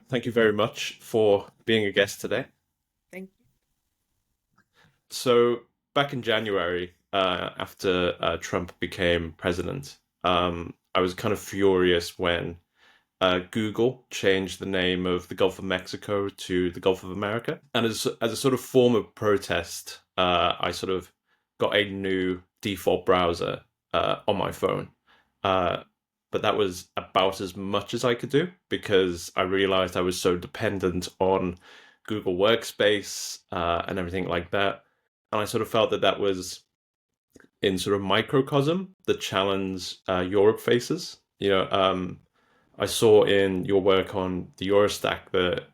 Thank you very much for being a guest today. Thank So, back in January, after Trump became president, I was kind of furious when Google changed the name of the Gulf of Mexico to the Gulf of America. And as a sort of form of protest, I sort of got a new default browser on my phone. Uh, but that was about as much as I could do because I realized I was so dependent on Google Workspace and everything like that. And I sort of felt that that was in sort of microcosm the challenge Europe faces. I saw in your work on the Eurostack that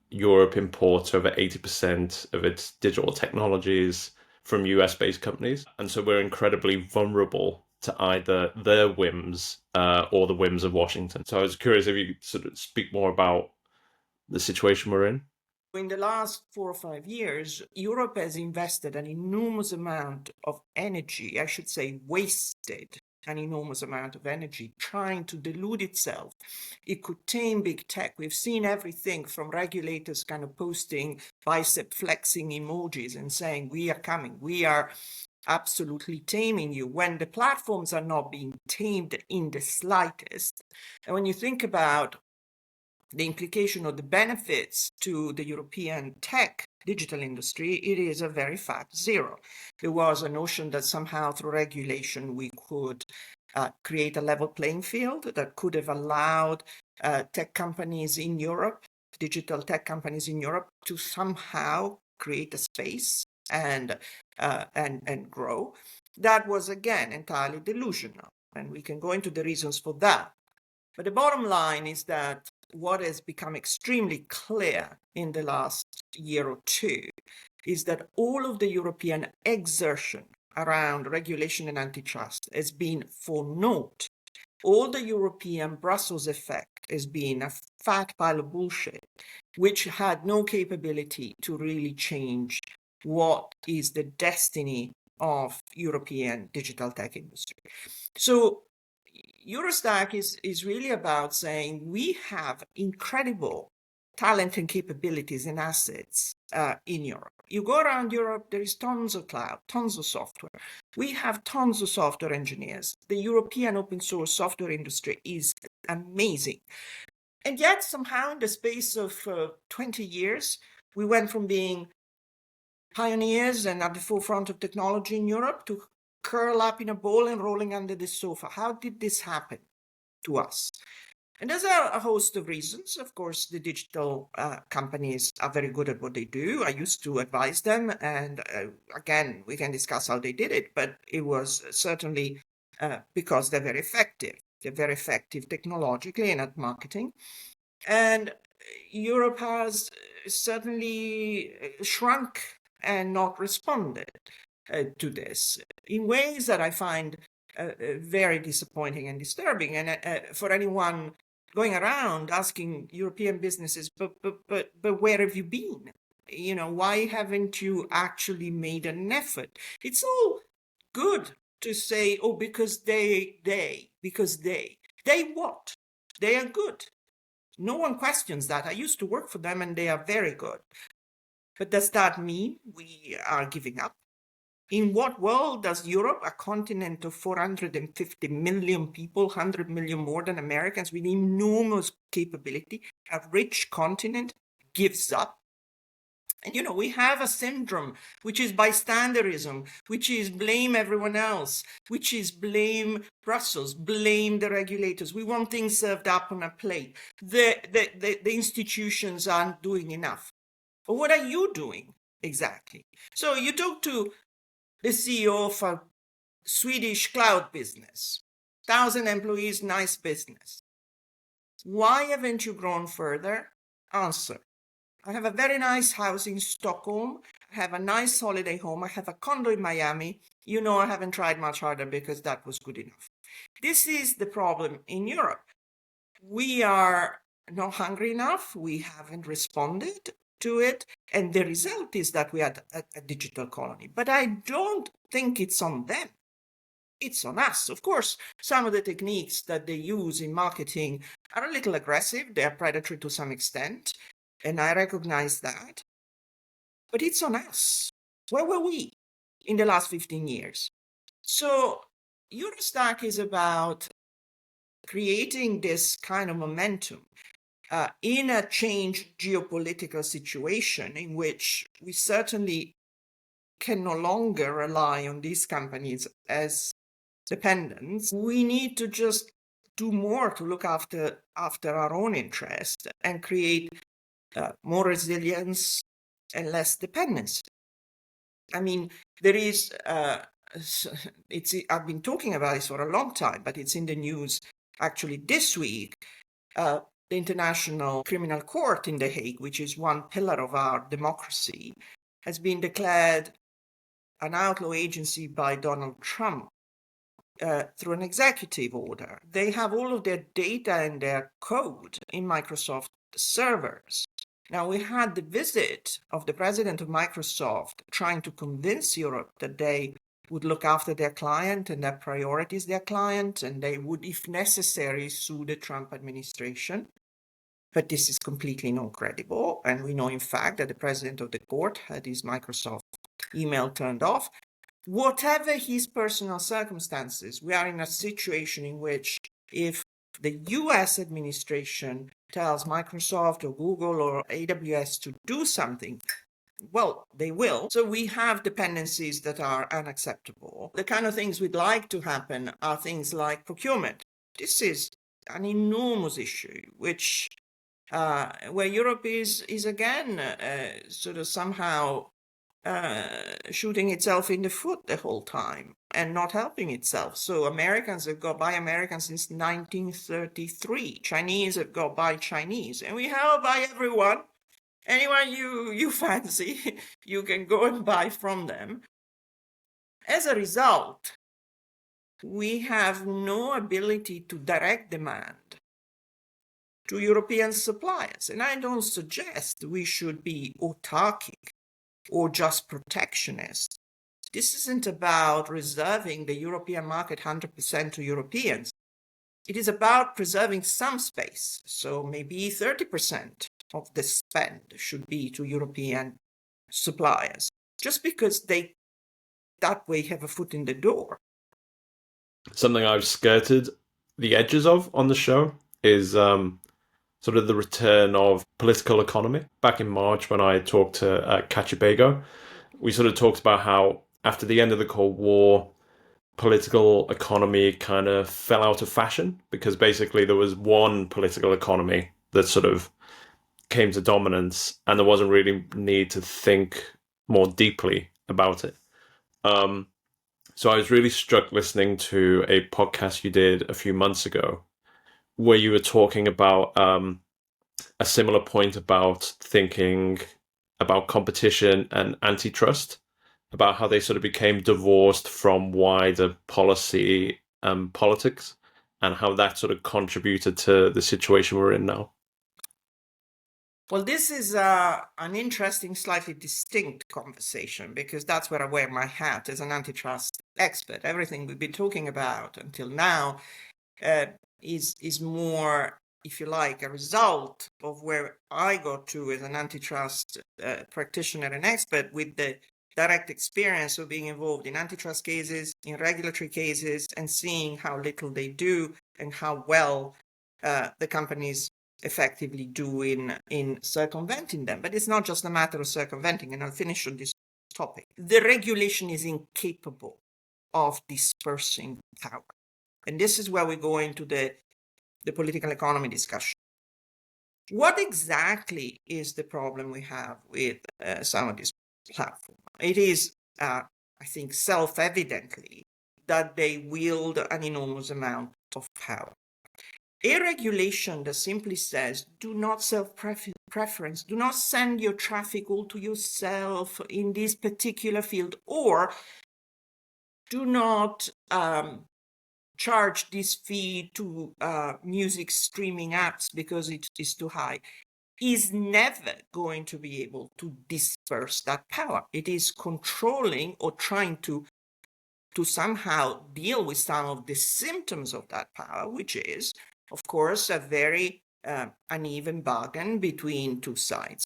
Europe imports over 80% of its digital technologies from US based companies. And so we're incredibly vulnerable to either their whims or the whims of Washington. So I was curious if you could sort of speak more about the situation we're in. you. In the last 4 or 5 years, Europe has invested an enormous amount of energy, I should say, wasted an enormous amount of energy trying to delude itself. It could tame big tech. We've seen everything from regulators kind of posting bicep flexing emojis and saying, we are coming, we are absolutely taming you, when the platforms are not being tamed in the slightest. And when you think about the implication of the benefits to the European tech digital industry, it is a very fat zero. There was a notion that somehow through regulation we could create a level playing field that could have allowed tech companies in Europe, digital tech companies in Europe, to somehow create a space and grow. That was again entirely delusional, and we can go into the reasons for that. But the bottom line is that what has become extremely clear in the last year or two is that all of the European exertion around regulation and antitrust has been for naught. All the European Brussels effect has been a fat pile of bullshit, which had no capability to really change what is the destiny of European digital tech industry. So Eurostack is really about saying we have incredible talent and capabilities and assets in Europe. You go around Europe, there is tons of cloud, tons of software. We have tons of software engineers. The European open source software industry is amazing. And yet, somehow, in the space of 20 years, we went from being pioneers and at the forefront of technology in Europe to curl up in a ball and rolling under the sofa. How did this happen to us? And there's a host of reasons. Of course, the digital companies are very good at what they do. I used to advise them. And again, we can discuss how they did it, but it was certainly because they're very effective. They're very effective technologically and at marketing. And Europe has certainly shrunk and not responded to this in ways that I find very disappointing and disturbing. And for anyone going around asking European businesses, but where have you been? You know, why haven't you actually made an effort? It's all good to say, oh, because they what? They are good. No one questions that. I used to work for them and they are very good. But does that mean we are giving up? In what world does Europe, a continent of 450 million people, 100 million more than Americans, with enormous capability, a rich continent, gives up? And you know, we have a syndrome, which is bystanderism, which is blame everyone else, which is blame Brussels, blame the regulators. We want things served up on a plate. The institutions aren't doing enough. But what are you doing exactly? So you talk to the CEO of a Swedish cloud business, 1,000 employees, nice business. Why haven't you grown further? Answer: I have a very nice house in Stockholm. I have a nice holiday home. I have a condo in Miami. You know, I haven't tried much harder because that was good enough. This is the problem in Europe. We are not hungry enough. We haven't responded to it. And the result is that we had a digital colony. But I don't think it's on them. it's on us. Of course, some of the techniques that they use in marketing are a little aggressive. They are predatory to some extent, and I recognize that. But it's on us. Where were we in the last 15 years? So Eurostack is about creating this kind of momentum in a changed geopolitical situation in which we certainly can no longer rely on these companies as dependents. We need to just do more to look after our own interest and create more resilience and less dependency. I mean, there is, I've been talking about this for a long time, but it's in the news actually this week. The International Criminal Court in The Hague, which is one pillar of our democracy, has been declared an outlaw agency by Donald Trump through an executive order. They have all of their data and their code in Microsoft servers. Now, we had the visit of the president of Microsoft trying to convince Europe that they would look after their client and their priorities their client, and they would, if necessary, sue the Trump administration. But this is completely not credible. And we know, in fact, that the president of the court had his Microsoft email turned off. Whatever his personal circumstances, we are in a situation in which if the US administration tells Microsoft or Google or AWS to do something, well, they will. So we have dependencies that are unacceptable. The kind of things we'd like to happen are things like procurement. This is an enormous issue, which where Europe is again sort of somehow shooting itself in the foot the whole time and not helping itself. So Americans have got by Americans since 1933. Chinese have got by Chinese. And we have by everyone. Anyone you fancy, you can go and buy from them. As a result, we have no ability to direct demand to European suppliers. And I don't suggest we should be autarkic or just protectionist. This isn't about reserving the European market 100% to Europeans. It is about preserving some space. So maybe 30% of the spend should be to European suppliers, just because they that way have a foot in the door. Something I've skirted the edges of on the show is sort of the return of political economy. Back in March, when I talked to Cachibago, we sort of talked about how after the end of the Cold War, political economy kind of fell out of fashion because basically there was one political economy that sort of came to dominance and there wasn't really need to think more deeply about it. So I was really struck listening to a podcast you did a few months ago where you were talking about a similar point about thinking about competition and antitrust, about how they sort of became divorced from wider policy and politics, and how that sort of contributed to the situation we're in now. Well, this is an interesting, slightly distinct conversation because that's where I wear my hat as an antitrust expert. Everything we've been talking about until now is more, if you like, a result of where I got to as an antitrust practitioner and expert with the direct experience of being involved in antitrust cases, in regulatory cases, and seeing how little they do and how well the companies effectively do in circumventing them. But it's not just a matter of circumventing, and I'll finish on this topic. The regulation is incapable of dispersing power. And this is where we go into the political economy discussion. What exactly is the problem we have with some of these platforms? It is, I think, self-evidently that they wield an enormous amount of power. A regulation that simply says, do not self-preference, do not send your traffic all to yourself in this particular field, or do not charge this fee to music streaming apps because it is too high, is never going to be able to disperse that power. It is controlling or trying to to somehow deal with some of the symptoms of that power, which is, of course, a very uneven bargain between two sides.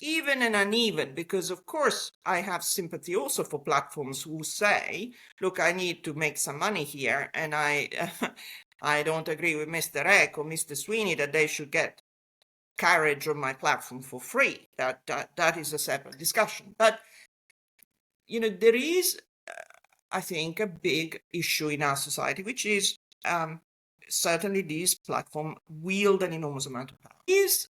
Even an uneven, because of course I have sympathy also for platforms who say, look, I need to make some money here, and I don't agree with Mr. Eck or Mr. Sweeney that they should get carriage on my platform for free. That is a separate discussion. But there is, I think, a big issue in our society, which is certainly these platforms wield an enormous amount of power. Is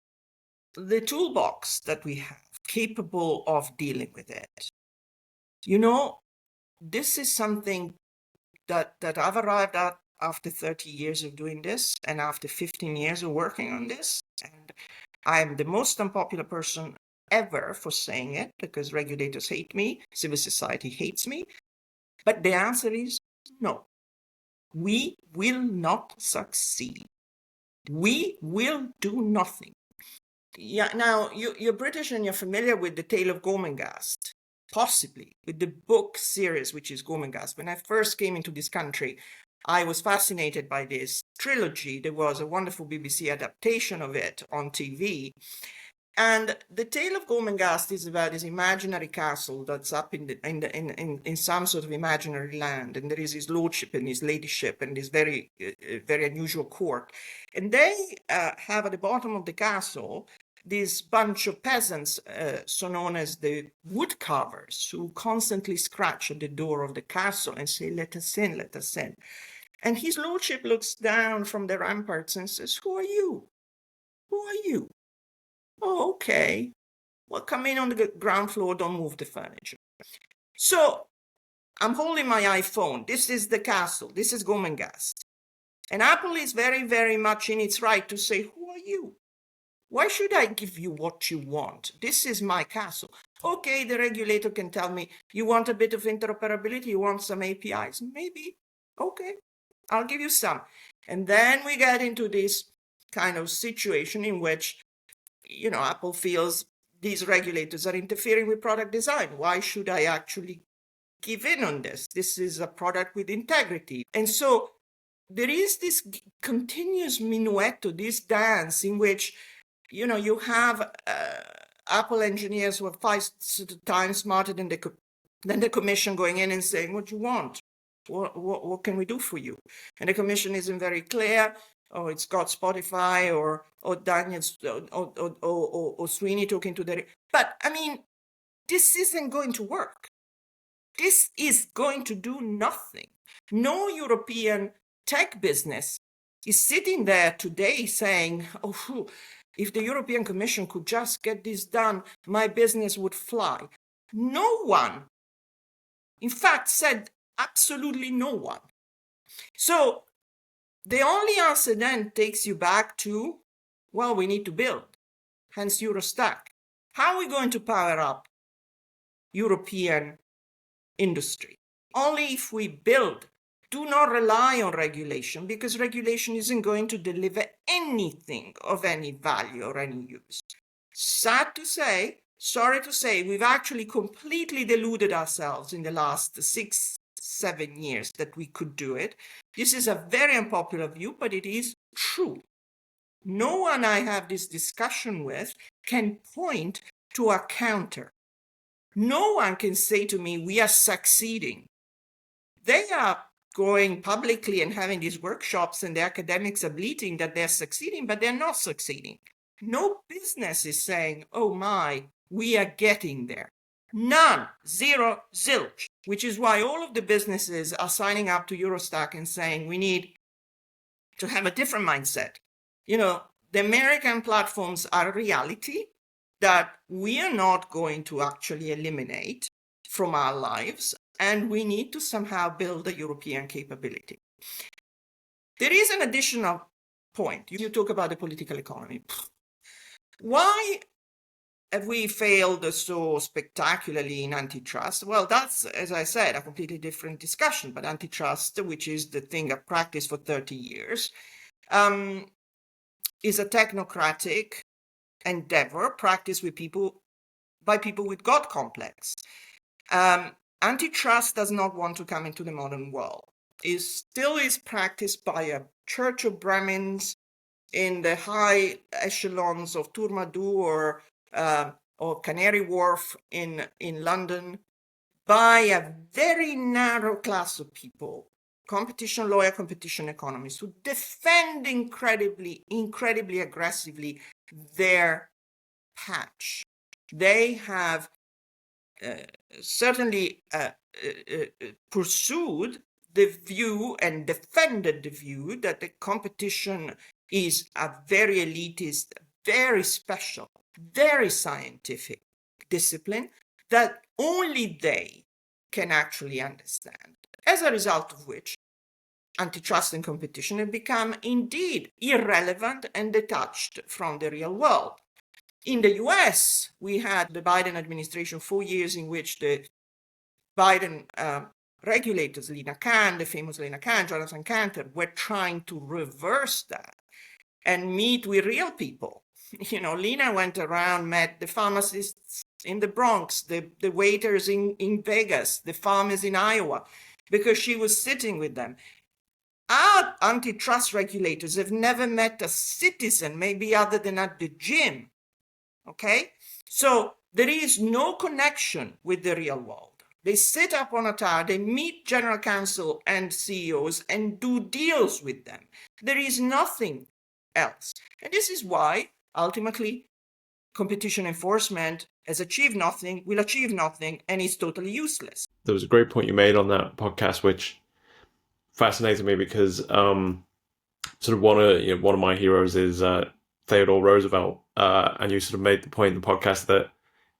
the toolbox that we have capable of dealing with it? This is something that I've arrived at after 30 years of doing this and after 15 years of working on this. And I'm the most unpopular person ever for saying it, because regulators hate me, civil society hates me. But the answer is no. We will not succeed. We will do nothing. Yeah, now you're British and you're familiar with The Tale of Gormenghast, possibly with the book series, which is Gormenghast. When I first came into this country, I was fascinated by this trilogy. There was a wonderful BBC adaptation of it on TV. And The Tale of Gormenghast is about this imaginary castle that's up in some sort of imaginary land, and there is his lordship and his ladyship and this very very unusual court, and they have at the bottom of the castle this bunch of peasants, so known as the wood carvers, who constantly scratch at the door of the castle and say, "Let us in, let us in." And his lordship looks down from the ramparts and says, "Who are you? Who are you?" "Oh, okay. Well, come in on the ground floor, don't move the furniture." So I'm holding my iPhone. This is the castle. This is Gormenghast. And Apple is very, very much in its right to say, "Who are you? Why should I give you what you want? This is my castle." Okay, the regulator can tell me, "You want a bit of interoperability? You want some APIs?" Maybe. Okay, I'll give you some. And then we get into this kind of situation in which Apple feels these regulators are interfering with product design. Why should I actually give in on this? This is a product with integrity. And so there is this continuous minuetto, this dance in which, you have Apple engineers who are 5 times smarter than the commission going in and saying, "What do you want? What can we do for you?" And the commission isn't very clear. Oh, it's got Spotify or Daniel's or Sweeney talking to the. But I mean, this isn't going to work. This is going to do nothing. No European tech business is sitting there today saying, "Oh, if the European Commission could just get this done, my business would fly." No one, in fact, said absolutely no one. So the only answer then takes you back to, well, we need to build, hence Eurostack. How are we going to power up European industry? Only if we build. Do not rely on regulation, because regulation isn't going to deliver anything of any value or any use. Sad to say, sorry to say, we've actually completely deluded ourselves in the last 6-7 years that we could do it. This is a very unpopular view, but it is true. No one I have this discussion with can point to a counter. No one can say to me, "We are succeeding." They are going publicly and having these workshops, and the academics are bleating that they're succeeding, but they're not succeeding. No business is saying, "Oh my, we are getting there." None. Zero. Zilch. Which is why all of the businesses are signing up to Eurostack and saying we need to have a different mindset. The American platforms are a reality that we are not going to actually eliminate from our lives, and we need to somehow build a European capability. There is an additional point. You talk about the political economy. Why have we failed so spectacularly in antitrust? Well, that's, as I said, a completely different discussion. But antitrust, which is the thing I've practiced for 30 years, is a technocratic endeavor practiced by people with God complex. antitrust does not want to come into the modern world. It still is practiced by a church of Brahmins in the high echelons of Tourmadou or Canary Wharf in London, by a very narrow class of people, competition lawyer, competition economists, who defend incredibly aggressively their patch. They have certainly pursued the view and defended the view that the competition is a very elitist, very special, very scientific discipline that only they can actually understand. As a result of which, antitrust and competition have become indeed irrelevant and detached from the real world. In the US, we had the Biden administration 4 years in which the Biden regulators, Lina Khan, the famous Lina Khan, Jonathan Cantor, were trying to reverse that and meet with real people. You know, Lina went around, met the pharmacists in the Bronx, the waiters in Vegas, the farmers in Iowa, because she was sitting with them. Our antitrust regulators have never met a citizen, maybe other than at the gym. Okay? So there is no connection with the real world. They sit up on a tower, they meet general counsel and CEOs and do deals with them. There is nothing else. And this is why, ultimately, competition enforcement has achieved nothing, will achieve nothing, and is totally useless. There was a great point you made on that podcast, which fascinated me because sort of one of my heroes is Theodore Roosevelt, and you sort of made the point in the podcast that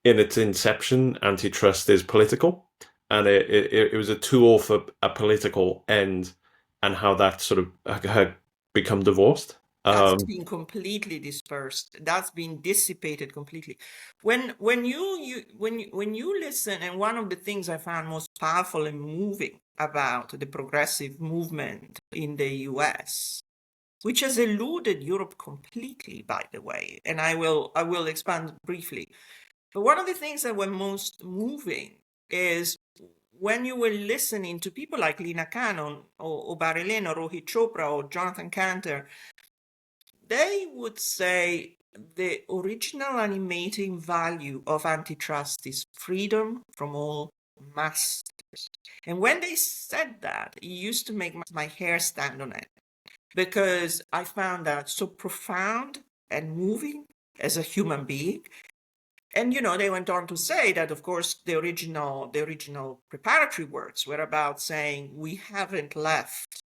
in its inception, antitrust is political, and it was a tool for a political end, and how that sort of had become divorced. That's been completely dispersed. That's been dissipated completely. When you listen, and one of the things I found most powerful and moving about the progressive movement in the US, which has eluded Europe completely, by the way, and I will expand briefly. But one of the things that were most moving is when you were listening to people like Lina Khan or Barry Lynn or Rohit Chopra or Jonathan Cantor, they would say the original animating value of antitrust is freedom from all masters. And when they said that, it used to make my hair stand on end, because I found that so profound and moving as a human being. And, you know, they went on to say that, of course, the original preparatory words were about saying we haven't left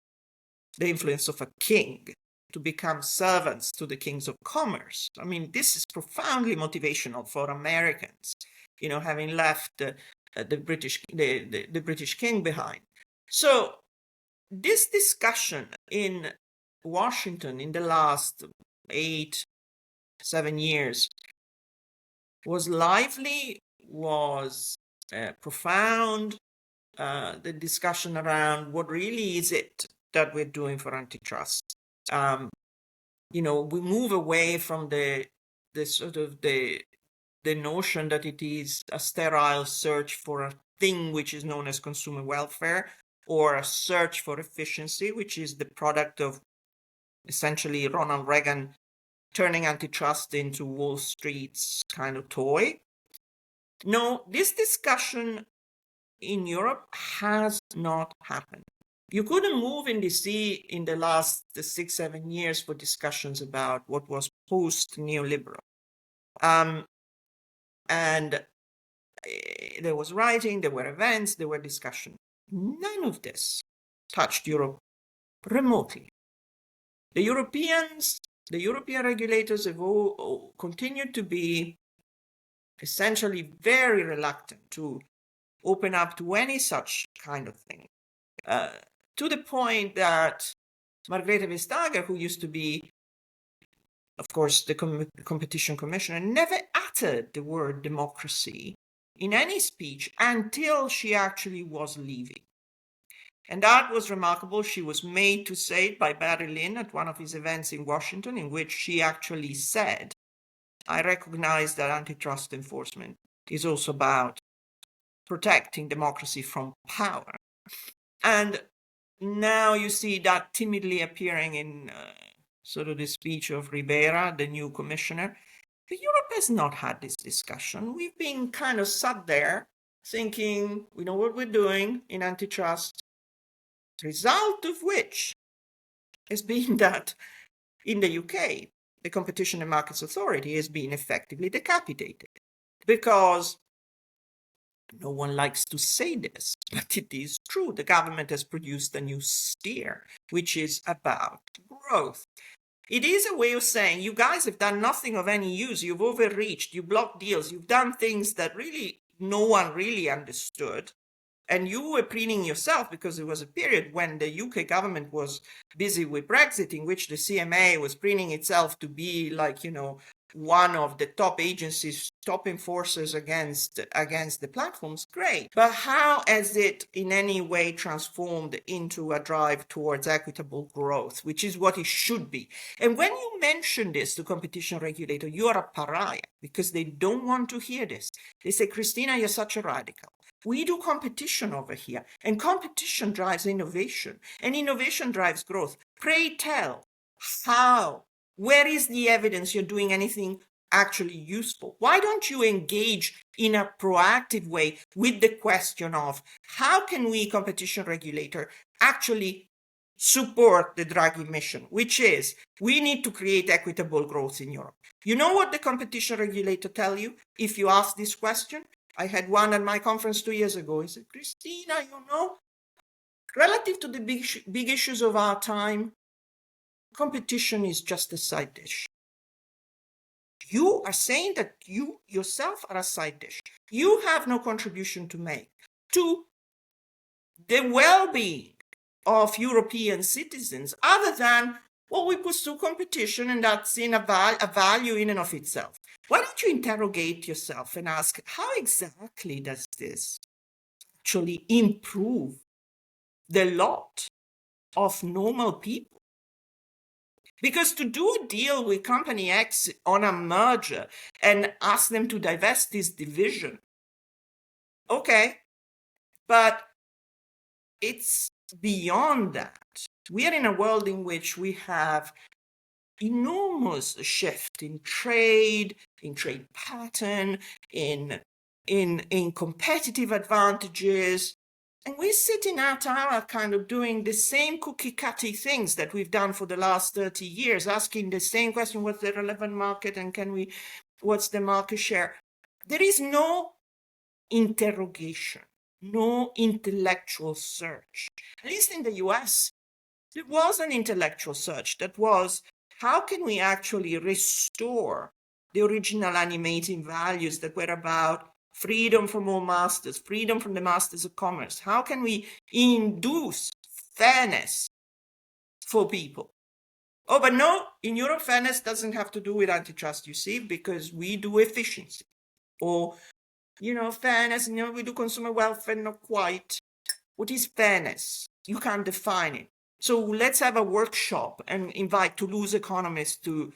the influence of a king to become servants to the kings of commerce. I mean, this is profoundly motivational for Americans, you know, having left the British king behind. So this discussion in Washington in the last 7 years was lively, was profound. The discussion around what really is it that we're doing for antitrust. You know, we move away from the notion that it is a sterile search for a thing which is known as consumer welfare, or a search for efficiency, which is the product of essentially Ronald Reagan turning antitrust into Wall Street's kind of toy. No, this discussion in Europe has not happened. You couldn't move in DC in the last 6-7 years for discussions about what was post-neoliberal. And there was writing, there were events, there were discussions. None of this touched Europe remotely. The European regulators have all continued to be essentially very reluctant to open up to any such kind of thing. To the point that Margrethe Vestager, who used to be, of course, the competition commissioner, never uttered the word democracy in any speech until she actually was leaving. And that was remarkable. She was made to say it by Barry Lynn at one of his events in Washington, in which she actually said, I recognize that antitrust enforcement is also about protecting democracy from power. And now you see that timidly appearing in sort of the speech of Rivera, the new commissioner. But Europe has not had this discussion. We've been kind of sat there thinking, we know what we're doing in antitrust, result of which has been that in the UK, the Competition and Markets Authority has been effectively decapitated because no one likes to say this, but it is true. The government has produced a new steer, which is about growth. It is a way of saying, you guys have done nothing of any use. You've overreached, you blocked deals, you've done things that really no one really understood. And you were preening yourself because there was a period when the UK government was busy with Brexit, in which the CMA was preening itself to be like, one of the top agencies, top enforcers against the platforms. Great. But how has it in any way transformed into a drive towards equitable growth, which is what it should be? And when you mention this to competition regulator, you are a pariah because they don't want to hear this. They say, Cristina, you're such a radical. We do competition over here, and competition drives innovation, and innovation drives growth. Pray tell, how? Where is the evidence you're doing anything actually useful? Why don't you engage in a proactive way with the question of how can we, competition regulator, actually support the Draghi mission, which is we need to create equitable growth in Europe. You know what the competition regulator tell you if you ask this question? I had one at my conference 2 years ago. He said, Cristina, relative to the big issues of our time, competition is just a side dish. You are saying that you yourself are a side dish. You have no contribution to make to the well-being of European citizens other than, well, we pursue competition and that's in a value in and of itself. Why don't you interrogate yourself and ask, how exactly does this actually improve the lot of normal people? Because to do a deal with company X on a merger and ask them to divest this division, okay, but it's beyond that. We are in a world in which we have enormous shift in trade pattern, in competitive advantages. And we're sitting at our kind of doing the same cookie-cutter things that we've done for the last 30 years, asking the same question, what's the relevant market and what's the market share? There is no interrogation, no intellectual search. At least in the US, there was an intellectual search that was, how can we actually restore the original animating values that were about freedom from all masters, freedom from the masters of commerce? How can we induce fairness for people? Oh, but no, in Europe, fairness doesn't have to do with antitrust, you see, because we do efficiency. Or, fairness, we do consumer welfare, not quite. What is fairness? You can't define it. So let's have a workshop and invite Toulouse economists to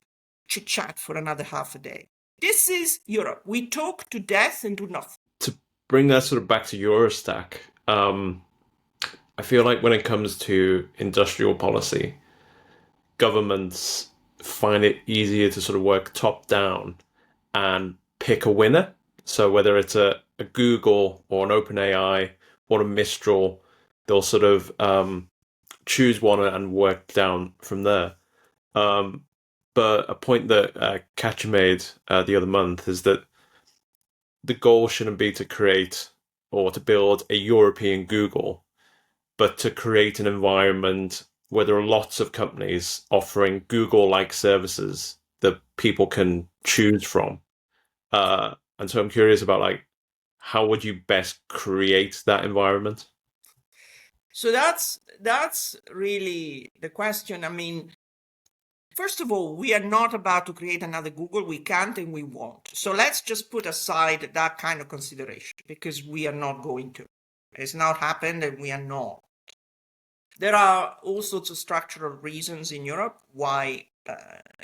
chit-chat for another half a day. This is Europe. We talk to death and do nothing. To bring that sort of back to Eurostack, I feel like when it comes to industrial policy, governments find it easier to sort of work top down and pick a winner. So whether it's a Google or an OpenAI or a Mistral, they'll sort of choose one and work down from there. But a point that Katja made the other month is that the goal shouldn't be to create or to build a European Google, but to create an environment where there are lots of companies offering Google-like services that people can choose from. And so I'm curious about how would you best create that environment? So that's really the question. I mean, first of all, we are not about to create another Google. We can't and we won't. So let's just put aside that kind of consideration because we are not going to. It's not happened and we are not. There are all sorts of structural reasons in Europe why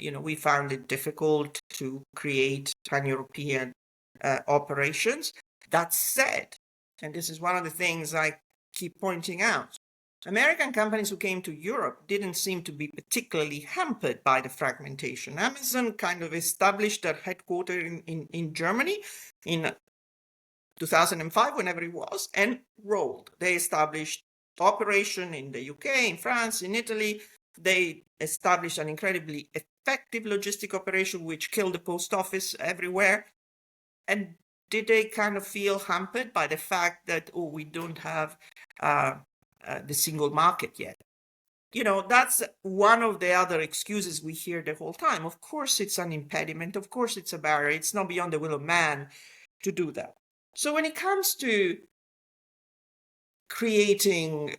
we found it difficult to create pan-European operations. That said, and this is one of the things I keep pointing out, American companies who came to Europe didn't seem to be particularly hampered by the fragmentation. Amazon kind of established their headquarters in Germany in 2005, whenever it was, and rolled. They established operation in the UK, in France, in Italy. They established an incredibly effective logistic operation, which killed the post office everywhere. And did they kind of feel hampered by the fact that, oh, we don't have the single market yet? You know, that's one of the other excuses we hear the whole time. Of course, it's an impediment. Of course, it's a barrier. It's not beyond the will of man to do that. So when it comes to creating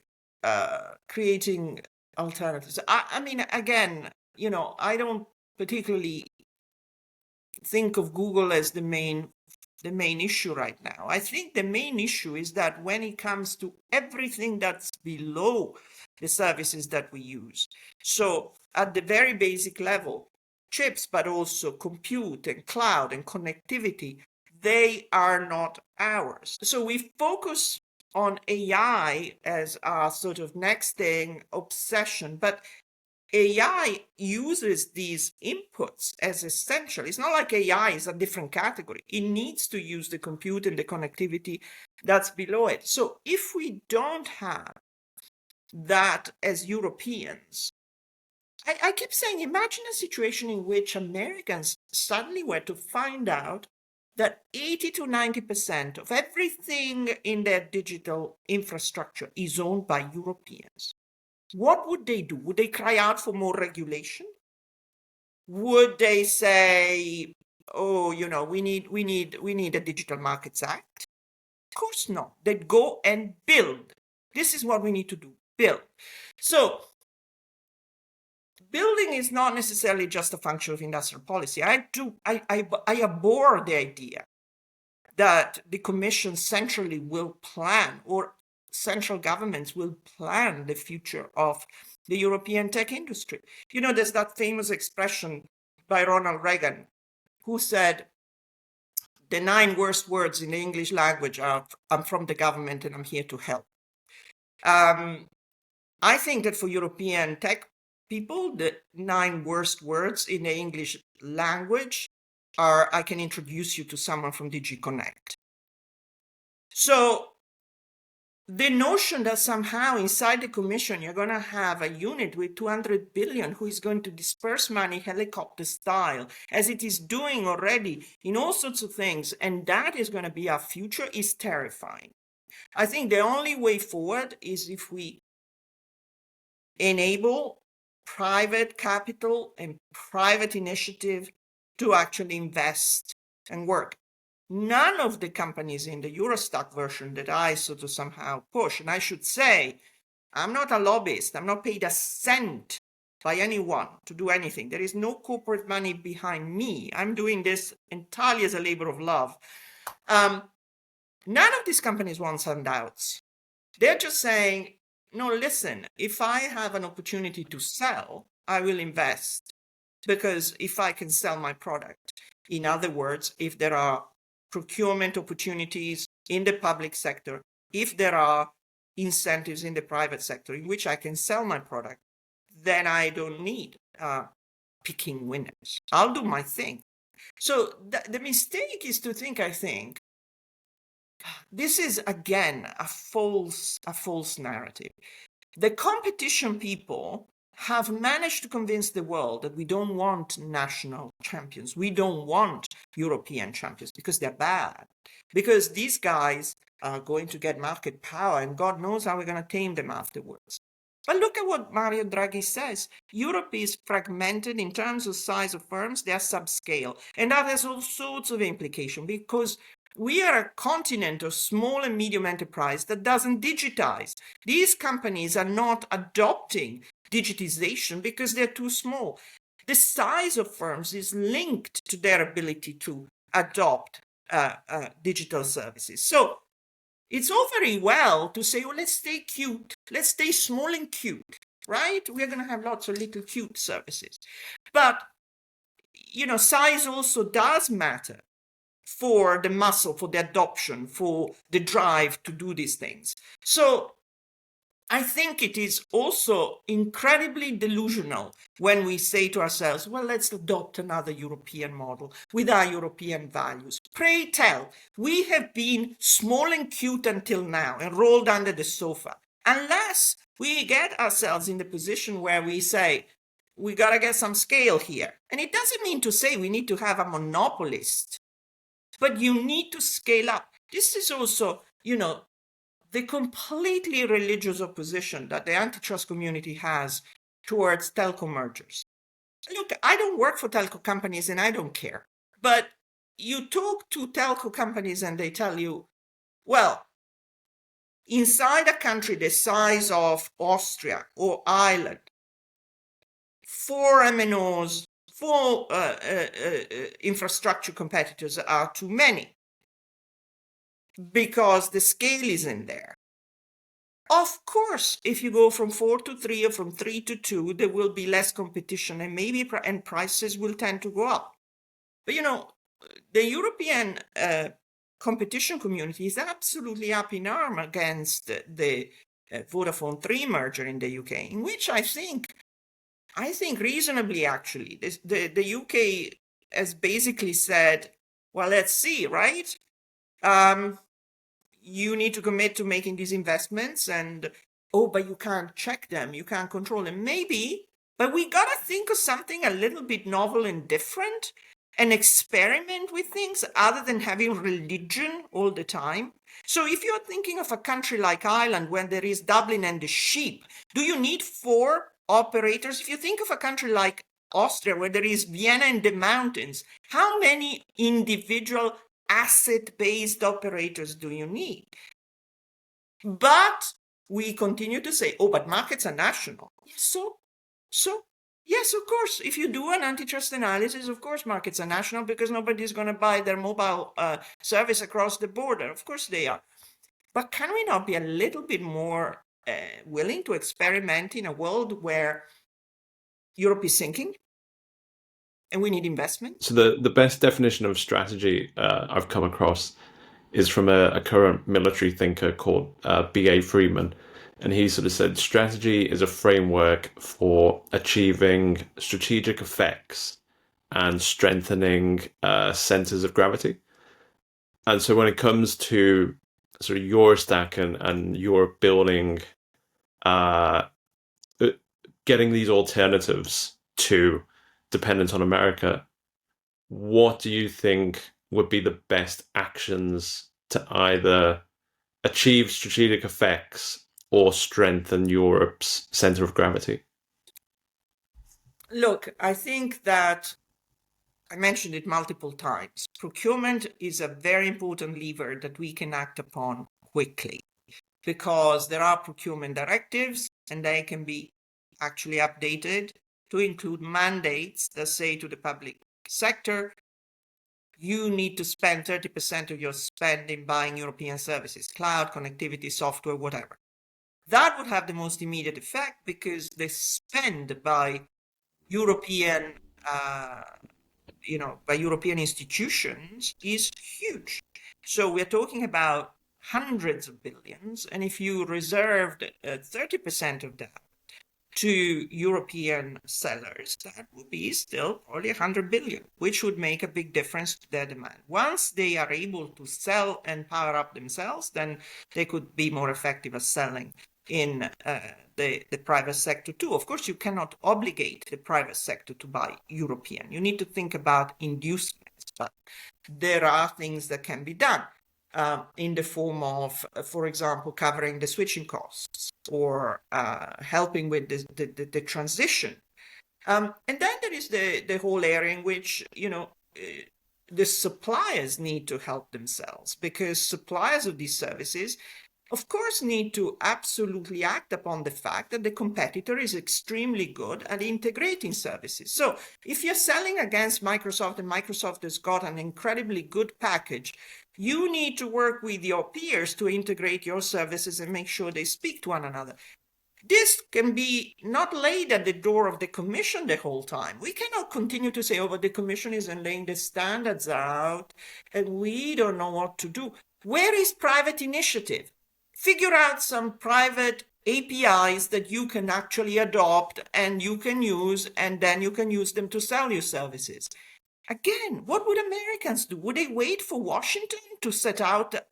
alternatives, I mean, again, you know, I don't particularly think of Google as the main issue right now. I think the main issue is that when it comes to everything that's below the services that we use, so at the very basic level, chips, but also compute and cloud and connectivity, they are not ours. So we focus on AI as our sort of next thing obsession, but AI uses these inputs as essential. It's not like AI is a different category. It needs to use the compute and the connectivity that's below it. So if we don't have that as Europeans, I keep saying, imagine a situation in which Americans suddenly were to find out that 80 to 90% of everything in their digital infrastructure is owned by Europeans. What would they do? Would they cry out for more regulation? Would they say, oh, you know, we need a Digital Markets Act? Of course not. They'd go and build. This is what we need to do, build. So building is not necessarily just a function of industrial policy. I abhor the idea that the Commission centrally will plan, or central governments will plan the future of the European tech industry. You know, there's that famous expression by Ronald Reagan, who said, the 9 worst words in the English language are, I'm from the government and I'm here to help. I think that for European tech people, the 9 worst words in the English language are, I can introduce you to someone from DG Connect. So the notion that somehow inside the Commission you're going to have a unit with 200 billion who is going to disperse money helicopter style, as it is doing already in all sorts of things, and that is going to be our future, is terrifying. I think the only way forward is if we enable private capital and private initiative to actually invest and work. None of the companies in the Eurostack version that I sort of somehow push, and I should say, I'm not a lobbyist, I'm not paid a cent by anyone to do anything. There is no corporate money behind me. I'm doing this entirely as a labor of love. None of these companies want handouts. They're just saying, no, listen, if I have an opportunity to sell, I will invest, because if I can sell my product, in other words, if there are procurement opportunities in the public sector, if there are incentives in the private sector in which I can sell my product, then I don't need picking winners. I'll do my thing. So the mistake is to think, I think, this is again a false narrative. The competition people have managed to convince the world that we don't want national champions. We don't want European champions because they're bad. Because these guys are going to get market power, and God knows how we're going to tame them afterwards. But look at what Mario Draghi says. Europe is fragmented in terms of size of firms. They are subscale. And that has all sorts of implications, because we are a continent of small and medium enterprise that doesn't digitize. These companies are not adopting digitization because they're too small. The size of firms is linked to their ability to adopt digital services. So it's all very well to say, well, let's stay cute. Let's stay small and cute, right? We're going to have lots of little cute services. But, you know, size also does matter. for the muscle, for the adoption, for the drive to do these things. So I think it is also incredibly delusional when we say to ourselves, well, let's adopt another European model with our European values. Pray tell, we have been small and cute until now and rolled under the sofa. Unless we get ourselves in the position where we say, we got to get some scale here. And it doesn't mean to say we need to have a monopolist, but you need to scale up. This is also, the completely religious opposition that the antitrust community has towards telco mergers. Look, I don't work for telco companies and I don't care. But you talk to telco companies and they tell you, well, inside a country the size of Austria or Ireland, 4 MNOs, 4 infrastructure competitors are too many because the scale isn't there. Of course, if you go from 4 to 3 or from 3 to 2, there will be less competition and maybe and prices will tend to go up. But the European competition community is absolutely up in arms against the Vodafone 3 merger in the UK, in which I think reasonably actually, the UK has basically said, well, let's see, right? You need to commit to making these investments and, but you can't check them, you can't control them. Maybe, but we got to think of something a little bit novel and different and experiment with things other than having religion all the time. So if you're thinking of a country like Ireland, when there is Dublin and the sheep, do you need 4 operators? If you think of a country like Austria, where there is Vienna and the mountains, how many individual asset-based operators do you need? But we continue to say, but markets are national. So yes, of course, if you do an antitrust analysis, of course markets are national because nobody's going to buy their mobile service across the border. Of course they are. But can we not be a little bit more willing to experiment in a world where Europe is sinking and we need investment? So the best definition of strategy I've come across is from a current military thinker called B.A. Freeman. And he sort of said strategy is a framework for achieving strategic effects and strengthening centers of gravity. And so when it comes to sort of Eurostack and Europe building, uh, getting these alternatives to dependence on America, what do you think would be the best actions to either achieve strategic effects or strengthen Europe's center of gravity? Look, I think that I mentioned it multiple times. Procurement is a very important lever that we can act upon quickly because there are procurement directives and they can be actually updated to include mandates that say to the public sector, you need to spend 30% of your spend in buying European services, cloud, connectivity, software, whatever. That would have the most immediate effect because the spend by European by European institutions is huge. So we're talking about hundreds of billions. And if you reserved 30% of that to European sellers, that would be still probably 100 billion, which would make a big difference to their demand. Once they are able to sell and power up themselves, then they could be more effective at selling in the private sector too. Of course, you cannot obligate the private sector to buy European. You need to think about inducements, but there are things that can be done in the form of, for example, covering the switching costs or helping with the transition. And then there is the whole area in which, the suppliers need to help themselves because suppliers of these services of course, need to absolutely act upon the fact that the competitor is extremely good at integrating services. So if you're selling against Microsoft and Microsoft has got an incredibly good package, you need to work with your peers to integrate your services and make sure they speak to one another. this can be not laid at the door of the Commission the whole time. We cannot continue to say, oh, but the Commission isn't laying the standards out and we don't know what to do. Where is private initiative? Figure out some private APIs that you can actually adopt and you can use, and then you can use them to sell your services. Again, what would Americans do? Would they wait for Washington to set out a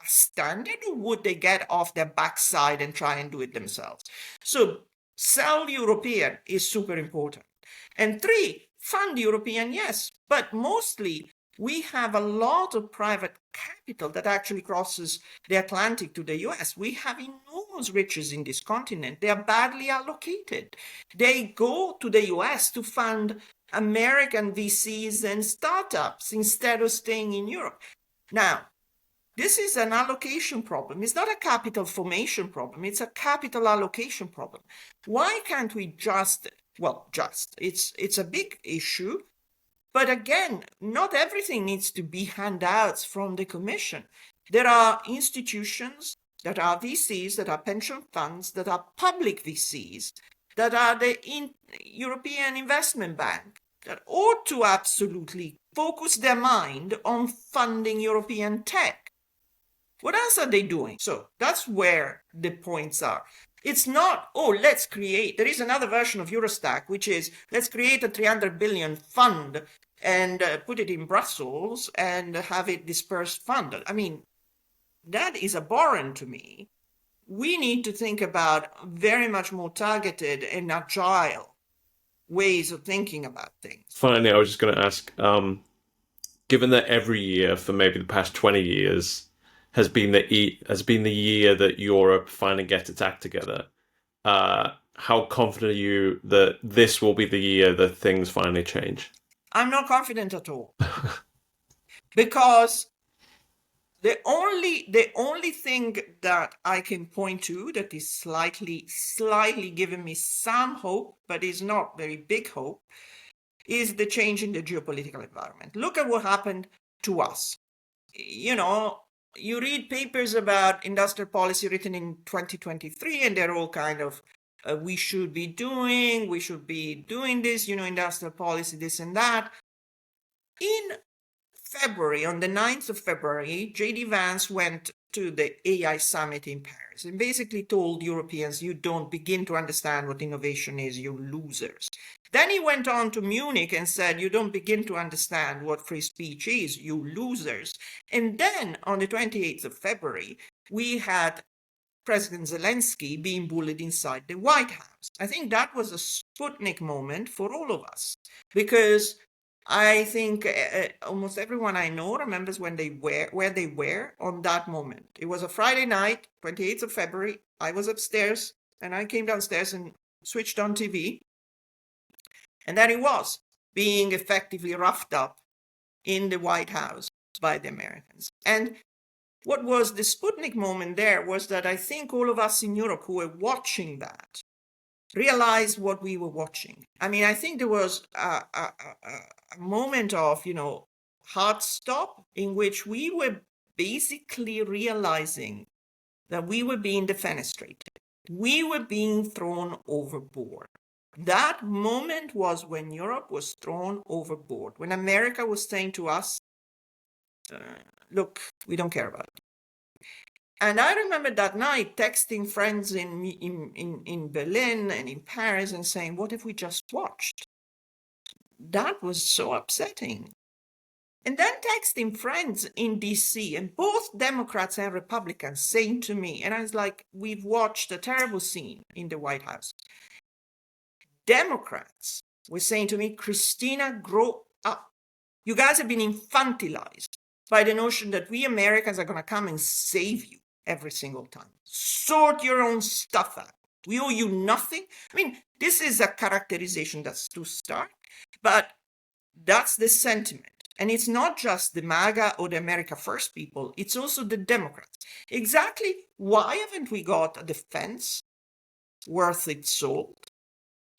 standard, or would they get off their backside and try and do it themselves? So sell European is super important. And three, fund European, yes, but mostly we have a lot of private capital that actually crosses the Atlantic to the US. We have enormous riches in this continent. They are badly allocated. They go to the US to fund American VCs and startups instead of staying in Europe. Now, this is an allocation problem. It's not a capital formation problem. It's a capital allocation problem. Why can't we it's a big issue. But again, not everything needs to be handouts from the Commission. There are institutions that are VCs, that are pension funds, that are public VCs, that are the European Investment Bank, that ought to absolutely focus their mind on funding European tech. What else are they doing? So that's where the points are. It's not, there is another version of Eurostack, which is, let's create a 300 billion fund and put it in Brussels and have it dispersed funded. I mean, that is abhorrent to me. We need to think about very much more targeted and agile ways of thinking about things. Finally, I was just going to ask, given that every year for maybe the past 20 years has been the year that Europe finally gets its act together, how confident are you that this will be the year that things finally change? I'm not confident at all. Because the only thing that I can point to that is slightly giving me some hope, but is not very big hope, is the change in the geopolitical environment. Look at what happened to us. You know, you read papers about industrial policy written in 2023, and they're all kind of, we should be doing this, industrial policy, this and that. In February, on the 9th of February, J.D. Vance went to the AI summit in Paris and basically told Europeans, you don't begin to understand what innovation is, you losers. Then he went on to Munich and said, you don't begin to understand what free speech is, you losers. And then on the 28th of February, we had President Zelensky being bullied inside the White House. I think that was a Sputnik moment for all of us, because I think almost everyone I know remembers where they were on that moment. It was a Friday night, 28th of February. I was upstairs and I came downstairs and switched on TV. And there he was, being effectively roughed up in the White House by the Americans. And what was the Sputnik moment there was that I think all of us in Europe who were watching that realized what we were watching. I mean, I think there was a moment of, hard stop in which we were basically realizing that we were being defenestrated. We were being thrown overboard. That moment was when Europe was thrown overboard, when America was saying to us, look, we don't care about it. And I remember that night texting friends in Berlin and in Paris and saying, what if we just watched? That was so upsetting. And then texting friends in DC, and both Democrats and Republicans saying to me, and I was like, we've watched a terrible scene in the White House. Democrats were saying to me, Cristina, grow up. You guys have been infantilized by the notion that we Americans are going to come and save you every single time. Sort your own stuff out. We owe you nothing. I mean, this is a characterization that's too stark, but that's the sentiment. And it's not just the MAGA or the America First people, it's also the Democrats. Exactly why haven't we got a defense worth its salt?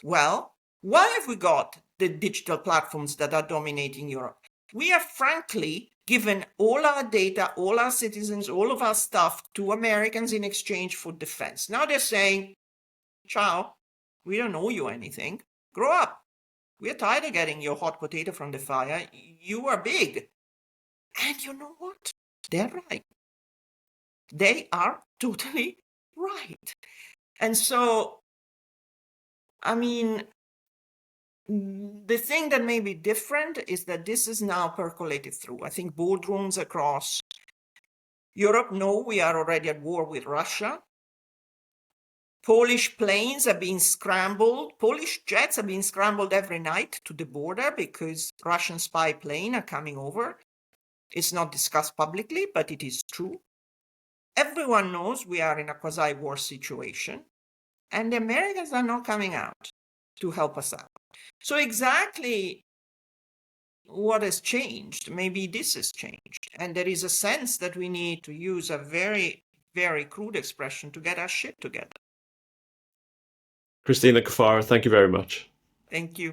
Well, why have we got the digital platforms that are dominating Europe? We have frankly given all our data, all our citizens, all of our stuff to Americans in exchange for defense. Now they're saying, ciao, we don't owe you anything. Grow up. We're tired of getting your hot potato from the fire. You are big. And you know what? They're right. They are totally right. And so, I mean, the thing that may be different is that this is now percolated through. I think boardrooms across Europe know we are already at war with Russia. Polish planes are being scrambled. Polish jets are being scrambled every night to the border because Russian spy planes are coming over. It's not discussed publicly, but it is true. Everyone knows we are in a quasi-war situation, and the Americans are not coming out to help us out. So exactly what has changed? Maybe this has changed. And there is a sense that we need to use a very, very crude expression to get our shit together. Cristina Caffarra, thank you very much. Thank you.